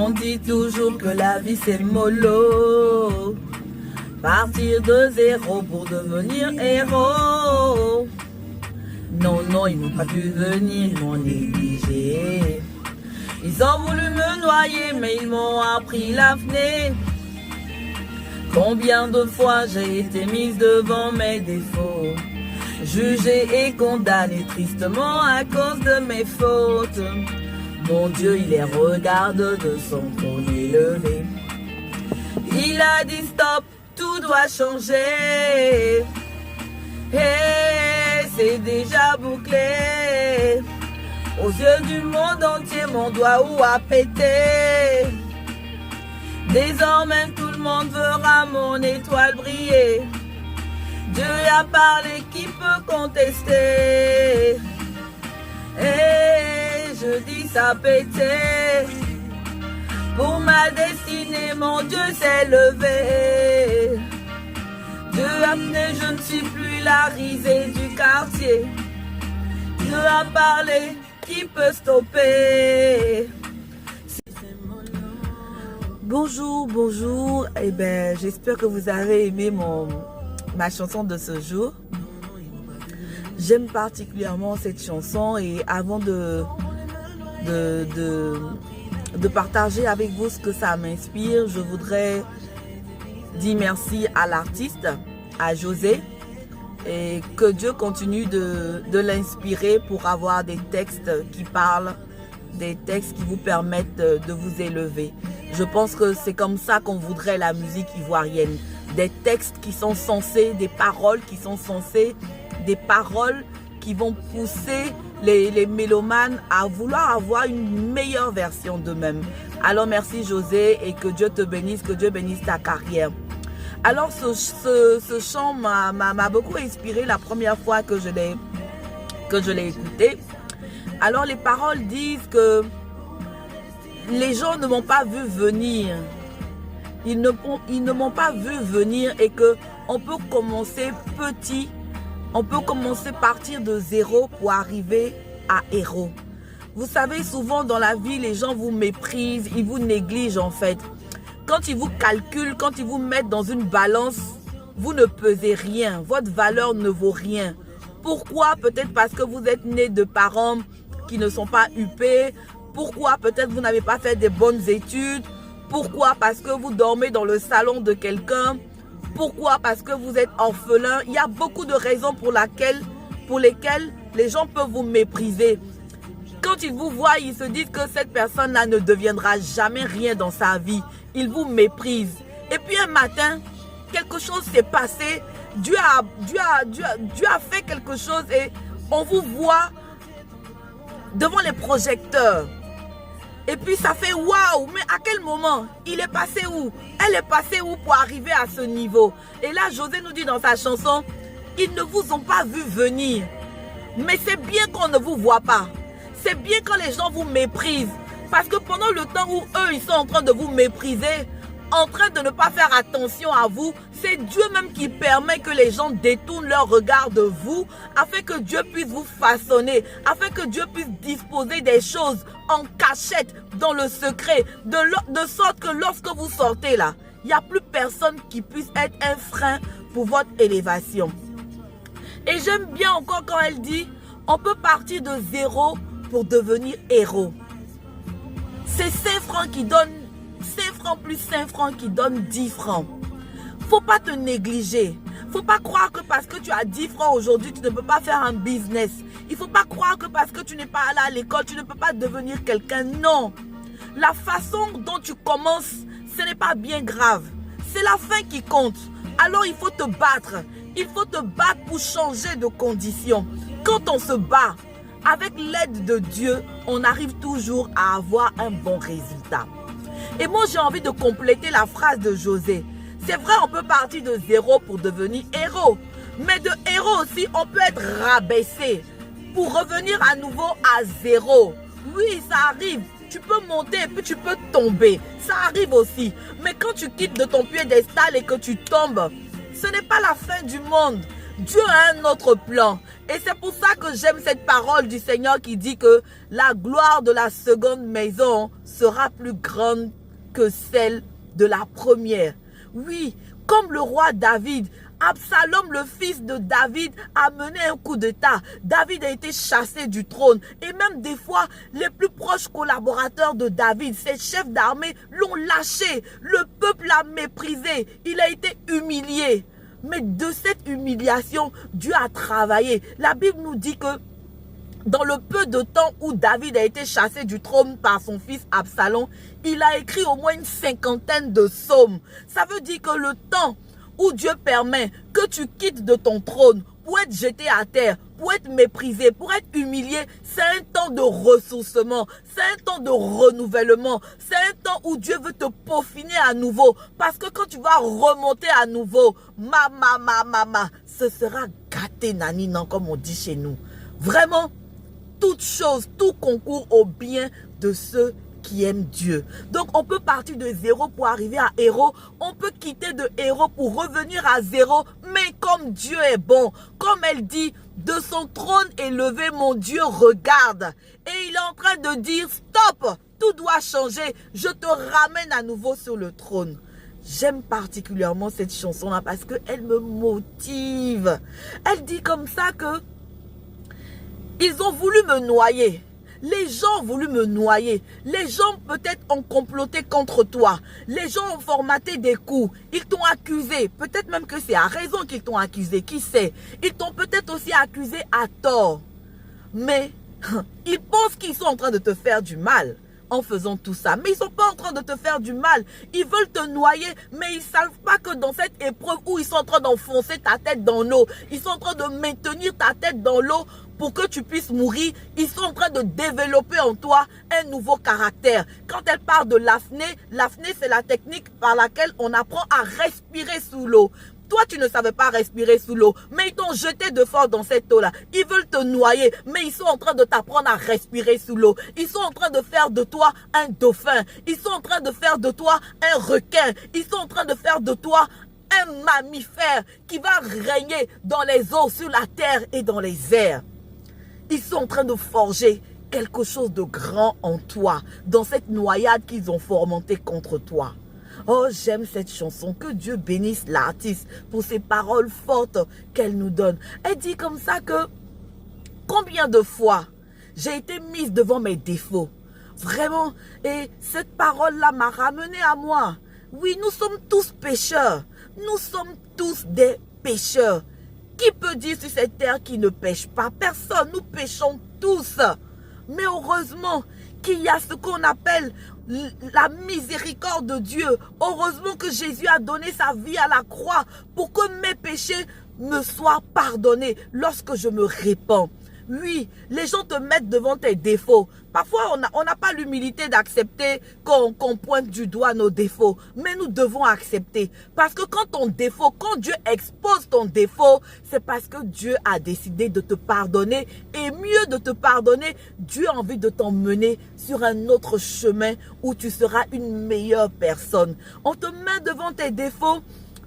On dit toujours que la vie c'est mollo. Partir de zéro pour devenir héros. Non, non, ils n'ont pas pu venir, ils m'ont négligé. Ils ont voulu me noyer, mais ils m'ont appris l'apnée. Combien de fois j'ai été mise devant mes défauts, jugée et condamnée tristement à cause de mes fautes. Mon Dieu, il les regarde de son trône élevé. Il a dit stop, tout doit changer. Et c'est déjà bouclé. Aux yeux du monde entier, mon doigt ou a pété. Désormais tout le monde verra mon étoile briller. Dieu a parlé, qui peut contester? Et je dis ça pété. Pour ma destinée, mon Dieu s'est levé. Dieu a fait, je ne suis plus la risée du quartier. Dieu a parlé, qui peut stopper? Bonjour, bonjour. Eh ben, j'espère que vous avez aimé ma chanson de ce jour. J'aime particulièrement cette chanson et avant de partager avec vous ce que ça m'inspire, je voudrais dire merci à l'artiste, à José, et que Dieu continue de l'inspirer pour avoir des textes qui parlent, des textes qui vous permettent de vous élever. Je pense que c'est comme ça qu'on voudrait la musique ivoirienne. Des textes qui sont censés, des paroles qui sont censées, des paroles qui vont pousser les mélomanes à vouloir avoir une meilleure version d'eux-mêmes. Alors merci José et que Dieu te bénisse, que Dieu bénisse ta carrière. Alors ce chant m'a beaucoup inspiré la première fois que je l'ai écouté. Alors les paroles disent que les gens ne m'ont pas vu venir. Ils ne m'ont pas vu venir et que on peut commencer petit. On peut commencer partir de zéro pour arriver à héros. Vous savez, souvent dans la vie, les gens vous méprisent, ils vous négligent en fait. Quand ils vous calculent, quand ils vous mettent dans une balance, vous ne pesez rien. Votre valeur ne vaut rien. Pourquoi? Peut-être parce que vous êtes né de parents qui ne sont pas huppés. Pourquoi? Peut-être vous n'avez pas fait des bonnes études. Pourquoi? Parce que vous dormez dans le salon de quelqu'un. Pourquoi? Parce que vous êtes orphelin. Il y a beaucoup de raisons pour lesquelles les gens peuvent vous mépriser. Quand ils vous voient, ils se disent que cette personne-là ne deviendra jamais rien dans sa vie. Ils vous méprisent. Et puis un matin, quelque chose s'est passé. Dieu a fait quelque chose et on vous voit devant les projecteurs. Et puis ça fait waouh, mais à quel moment? Il est passé où? Elle est passée où pour arriver à ce niveau? Et là, José nous dit dans sa chanson, ils ne vous ont pas vu venir. Mais c'est bien qu'on ne vous voit pas. C'est bien quand les gens vous méprisent. Parce que pendant le temps où eux, ils sont en train de vous mépriser, en train de ne pas faire attention à vous, c'est Dieu même qui permet que les gens détournent leur regard de vous afin que Dieu puisse vous façonner, afin que Dieu puisse disposer des choses en cachette, dans le secret, de sorte que lorsque vous sortez là, il n'y a plus personne qui puisse être un frein pour votre élévation. Et j'aime bien encore quand elle dit, on peut partir de zéro pour devenir héros. C'est 5 francs qui donnent 5 francs plus 5 francs qui donnent 10 francs. Faut pas te négliger. Faut pas croire que parce que tu as 10 francs aujourd'hui, tu ne peux pas faire un business. Il faut pas croire que parce que tu n'es pas allé à l'école, tu ne peux pas devenir quelqu'un. Non. La façon dont tu commences, ce n'est pas bien grave. C'est la fin qui compte. Alors il faut te battre. Il faut te battre pour changer de condition. Quand on se bat, avec l'aide de Dieu, on arrive toujours à avoir un bon résultat. Et moi, j'ai envie de compléter la phrase de José. C'est vrai, on peut partir de zéro pour devenir héros. Mais de héros aussi, on peut être rabaissé pour revenir à nouveau à zéro. Oui, ça arrive. Tu peux monter et puis tu peux tomber. Ça arrive aussi. Mais quand tu quittes de ton piédestal et que tu tombes, ce n'est pas la fin du monde. Dieu a un autre plan. Et c'est pour ça que j'aime cette parole du Seigneur qui dit que la gloire de la seconde maison sera plus grande que celle de la première. Oui, comme le roi David, Absalom, le fils de David, a mené un coup d'état. David a été chassé du trône. Et même des fois, les plus proches collaborateurs de David, ses chefs d'armée, l'ont lâché. Le peuple l'a méprisé. Il a été humilié. Mais de cette humiliation, Dieu a travaillé. La Bible nous dit que dans le peu de temps où David a été chassé du trône par son fils Absalom, il a écrit au moins une 50aine de psaumes. Ça veut dire que le temps où Dieu permet que tu quittes de ton trône pour être jeté à terre, pour être méprisé, pour être humilié, c'est un temps de ressourcement, c'est un temps de renouvellement, c'est un temps où Dieu veut te peaufiner à nouveau. Parce que quand tu vas remonter à nouveau, ce sera gâté naninan comme on dit chez nous. Vraiment, toute chose, tout concourt au bien de ceux qui aiment Dieu. Donc on peut partir de zéro pour arriver à héros. On peut quitter de héros pour revenir à zéro. Mais comme Dieu est bon, comme elle dit, de son trône élevé, mon Dieu regarde. Et il est en train de dire, stop, tout doit changer. Je te ramène à nouveau sur le trône. J'aime particulièrement cette chanson-là parce qu'elle me motive. Elle dit comme ça que ils ont voulu me noyer. Les gens ont voulu me noyer. Les gens peut-être ont comploté contre toi. Les gens ont formaté des coups. Ils t'ont accusé. Peut-être même que c'est à raison qu'ils t'ont accusé. Qui sait? Ils t'ont peut-être aussi accusé à tort. Mais ils pensent qu'ils sont en train de te faire du mal en faisant tout ça. Mais ils ne sont pas en train de te faire du mal. Ils veulent te noyer, mais ils ne savent pas que dans cette épreuve où ils sont en train d'enfoncer ta tête dans l'eau, ils sont en train de maintenir ta tête dans l'eau pour que tu puisses mourir, ils sont en train de développer en toi un nouveau caractère. Quand elle parle de l'apnée, l'apnée c'est la technique par laquelle on apprend à respirer sous l'eau. Toi, tu ne savais pas respirer sous l'eau, mais ils t'ont jeté de force dans cette eau-là. Ils veulent te noyer, mais ils sont en train de t'apprendre à respirer sous l'eau. Ils sont en train de faire de toi un dauphin. Ils sont en train de faire de toi un requin. Ils sont en train de faire de toi un mammifère qui va régner dans les eaux, sur la terre et dans les airs. Ils sont en train de forger quelque chose de grand en toi, dans cette noyade qu'ils ont fomentée contre toi. Oh, j'aime cette chanson. Que Dieu bénisse l'artiste pour ces paroles fortes qu'elle nous donne. Elle dit comme ça que combien de fois j'ai été mise devant mes défauts. Vraiment. Et cette parole-là m'a ramené à moi. Oui, nous sommes tous pécheurs. Nous sommes tous des pécheurs. Qui peut dire sur cette terre qui ne pêche pas? Personne, nous péchons tous. Mais heureusement qu'il y a ce qu'on appelle la miséricorde de Dieu. Heureusement que Jésus a donné sa vie à la croix pour que mes péchés me soient pardonnés lorsque je me répands. Oui, les gens te mettent devant tes défauts. Parfois, on n'a pas l'humilité d'accepter qu'on pointe du doigt nos défauts. Mais nous devons accepter. Parce que quand Dieu expose ton défaut, c'est parce que Dieu a décidé de te pardonner. Et mieux de te pardonner, Dieu a envie de t'emmener sur un autre chemin où tu seras une meilleure personne. On te met devant tes défauts,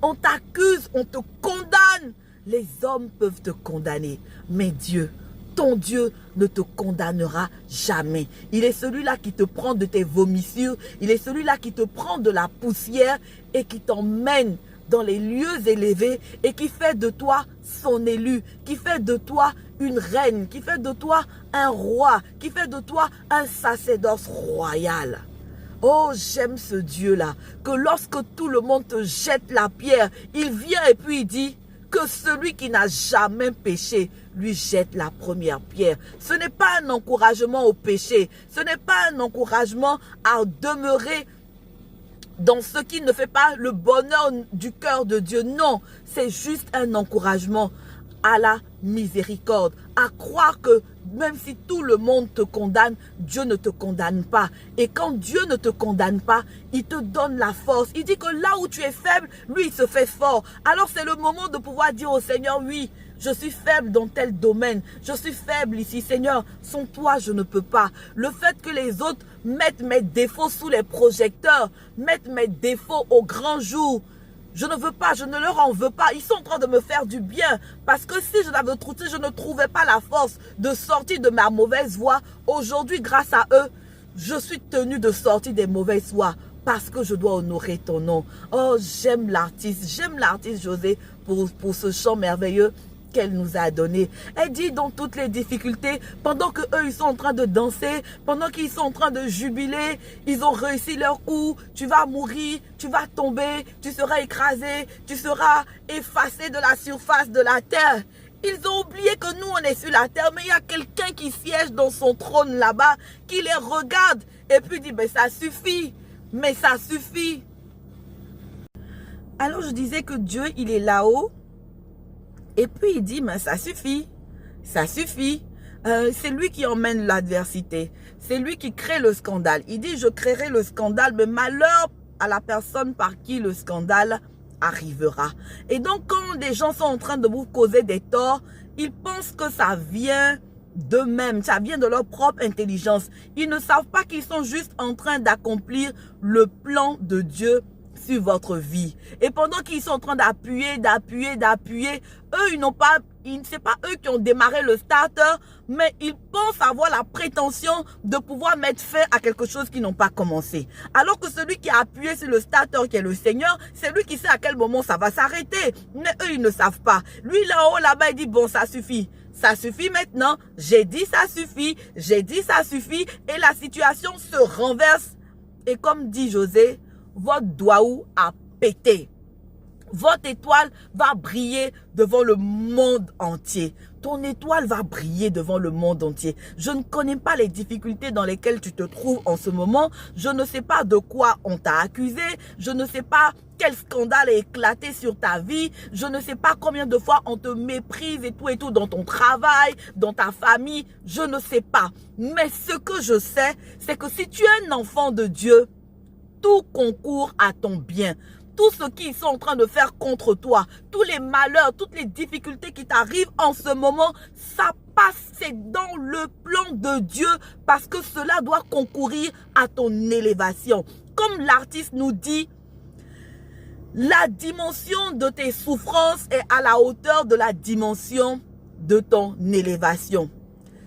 on t'accuse, on te condamne. Les hommes peuvent te condamner, mais Dieu, ton Dieu ne te condamnera jamais. Il est celui-là qui te prend de tes vomissures. Il est celui-là qui te prend de la poussière et qui t'emmène dans les lieux élevés et qui fait de toi son élu, qui fait de toi une reine, qui fait de toi un roi, qui fait de toi un sacerdoce royal. Oh, j'aime ce Dieu-là, que lorsque tout le monde te jette la pierre, il vient et puis il dit que celui qui n'a jamais péché lui jette la première pierre. Ce n'est pas un encouragement au péché. Ce n'est pas un encouragement à demeurer dans ce qui ne fait pas le bonheur du cœur de Dieu. Non, c'est juste un encouragement à la miséricorde. À croire que même si tout le monde te condamne, Dieu ne te condamne pas. Et quand Dieu ne te condamne pas, il te donne la force. Il dit que là où tu es faible, lui, il se fait fort. Alors c'est le moment de pouvoir dire au Seigneur, oui, je suis faible dans tel domaine. Je suis faible ici. Seigneur, sans toi, je ne peux pas. Le fait que les autres mettent mes défauts sous les projecteurs, mettent mes défauts au grand jour, Je ne veux pas, je ne leur en veux pas. Ils sont en train de me faire du bien. Parce que si je n'avais trouvé, je ne trouvais pas la force de sortir de ma mauvaise voie. Aujourd'hui, grâce à eux, je suis tenue de sortir des mauvaises voies. Parce que je dois honorer ton nom. Oh, j'aime l'artiste José pour ce chant merveilleux qu'elle nous a donné. Elle dit dans toutes les difficultés, pendant que eux ils sont en train de danser, pendant qu'ils sont en train de jubiler, ils ont réussi leur coup, tu vas mourir, tu vas tomber, tu seras écrasé, tu seras effacé de la surface de la terre. Ils ont oublié que nous on est sur la terre, mais il y a quelqu'un qui siège dans son trône là-bas, qui les regarde et puis dit, mais ça suffit, mais ça suffit. Alors je disais que Dieu il est là-haut. Et puis il dit, mais ça suffit, ça suffit. C'est lui qui emmène l'adversité. C'est lui qui crée le scandale. Il dit, je créerai le scandale, mais malheur à la personne par qui le scandale arrivera. Et donc, quand des gens sont en train de vous causer des torts, ils pensent que ça vient d'eux-mêmes, ça vient de leur propre intelligence. Ils ne savent pas qu'ils sont juste en train d'accomplir le plan de Dieu sur votre vie. Et pendant qu'ils sont en train d'appuyer, eux, ils n'ont pas, c'est pas eux qui ont démarré le starter, mais ils pensent avoir la prétention de pouvoir mettre fin à quelque chose qu'ils n'ont pas commencé. Alors que celui qui a appuyé sur le starter, qui est le Seigneur, c'est lui qui sait à quel moment ça va s'arrêter. Mais eux, ils ne savent pas. Lui, là-haut, là-bas, il dit, bon, ça suffit. Ça suffit maintenant. J'ai dit ça suffit. J'ai dit ça suffit. Et la situation se renverse. Et comme dit José, votre doigt a pété. Votre étoile va briller devant le monde entier. Ton étoile va briller devant le monde entier. Je ne connais pas les difficultés dans lesquelles tu te trouves en ce moment. Je ne sais pas de quoi on t'a accusé. Je ne sais pas quel scandale a éclaté sur ta vie. Je ne sais pas combien de fois on te méprise et tout dans ton travail, dans ta famille. Je ne sais pas. Mais ce que je sais, c'est que si tu es un enfant de Dieu, tout concourt à ton bien. Tout ce qu'ils sont en train de faire contre toi, tous les malheurs, toutes les difficultés qui t'arrivent en ce moment, ça passe, c'est dans le plan de Dieu parce que cela doit concourir à ton élévation. Comme l'artiste nous dit, la dimension de tes souffrances est à la hauteur de la dimension de ton élévation.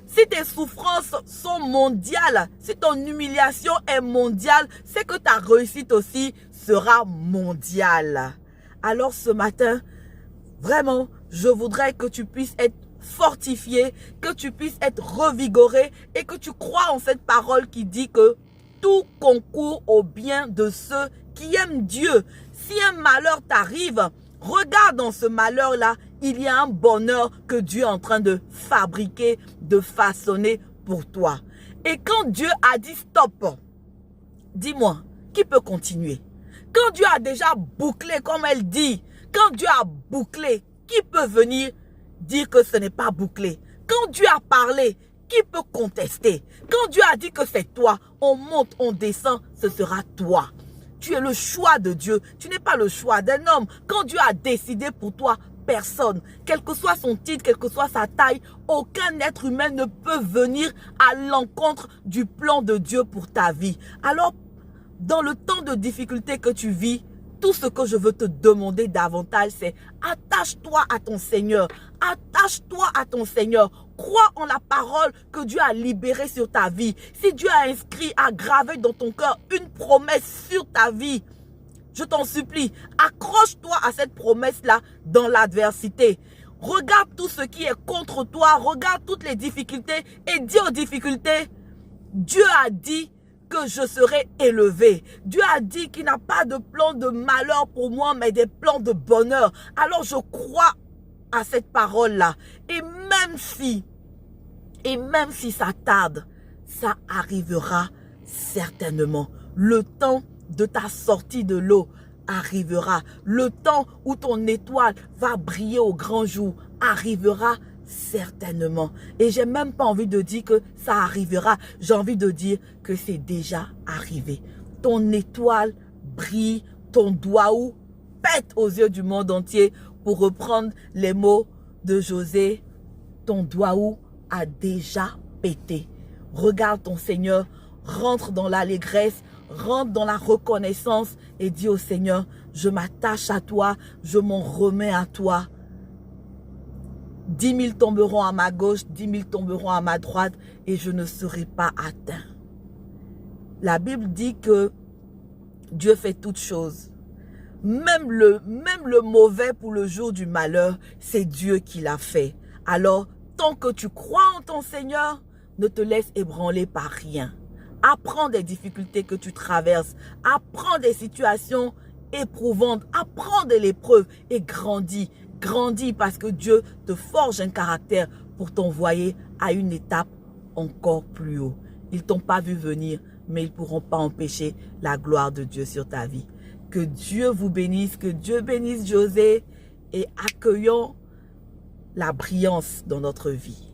Si tes souffrances sont mondiales, si ton humiliation est mondiale, c'est que ta réussite aussi sera mondiale. Alors ce matin, vraiment, je voudrais que tu puisses être fortifié, que tu puisses être revigoré et que tu crois en cette parole qui dit que tout concourt au bien de ceux qui aiment Dieu. Si un malheur t'arrive, regarde dans ce malheur-là, il y a un bonheur que Dieu est en train de fabriquer, de façonner pour toi. Et quand Dieu a dit stop, dis-moi, qui peut continuer? Quand Dieu a déjà bouclé, comme elle dit, quand Dieu a bouclé, qui peut venir dire que ce n'est pas bouclé? Quand Dieu a parlé, qui peut contester? Quand Dieu a dit que c'est toi, on monte, on descend, ce sera toi. Tu es le choix de Dieu, tu n'es pas le choix d'un homme. Quand Dieu a décidé pour toi, personne, quel que soit son titre, quelle que soit sa taille, aucun être humain ne peut venir à l'encontre du plan de Dieu pour ta vie. Alors, dans le temps de difficulté que tu vis, tout ce que je veux te demander davantage, c'est attache-toi à ton Seigneur. Attache-toi à ton Seigneur. Crois en la parole que Dieu a libérée sur ta vie. Si Dieu a inscrit, a gravé dans ton cœur une promesse sur ta vie, je t'en supplie, accroche-toi à cette promesse-là dans l'adversité. Regarde tout ce qui est contre toi, regarde toutes les difficultés et dis aux difficultés, Dieu a dit que je serai élevé. Dieu a dit qu'il n'a pas de plan de malheur pour moi, mais des plans de bonheur. Alors je crois à cette parole-là. Et même si ça tarde, ça arrivera certainement. Le temps de ta sortie de l'eau arrivera. Le temps où ton étoile va briller au grand jour arrivera certainement. Et j'ai même pas envie de dire que ça arrivera. J'ai envie de dire que c'est déjà arrivé. Ton étoile brille, ton doigt pète aux yeux du monde entier. Pour reprendre les mots de José, ton doigt a déjà pété. Regarde ton Seigneur, rentre dans l'allégresse, rentre dans la reconnaissance et dis au Seigneur, je m'attache à toi, je m'en remets à toi. 10 000 tomberont à ma gauche, 10 000 tomberont à ma droite et je ne serai pas atteint. La Bible dit que Dieu fait toutes choses. Même le mauvais pour le jour du malheur, c'est Dieu qui l'a fait. Alors, tant que tu crois en ton Seigneur, ne te laisse ébranler par rien. Apprends des difficultés que tu traverses. Apprends des situations éprouvantes. Apprends de l'épreuve et grandis. Grandis parce que Dieu te forge un caractère pour t'envoyer à une étape encore plus haut. Ils ne t'ont pas vu venir, mais ils ne pourront pas empêcher la gloire de Dieu sur ta vie. Que Dieu vous bénisse, que Dieu bénisse José et accueillons la brillance dans notre vie.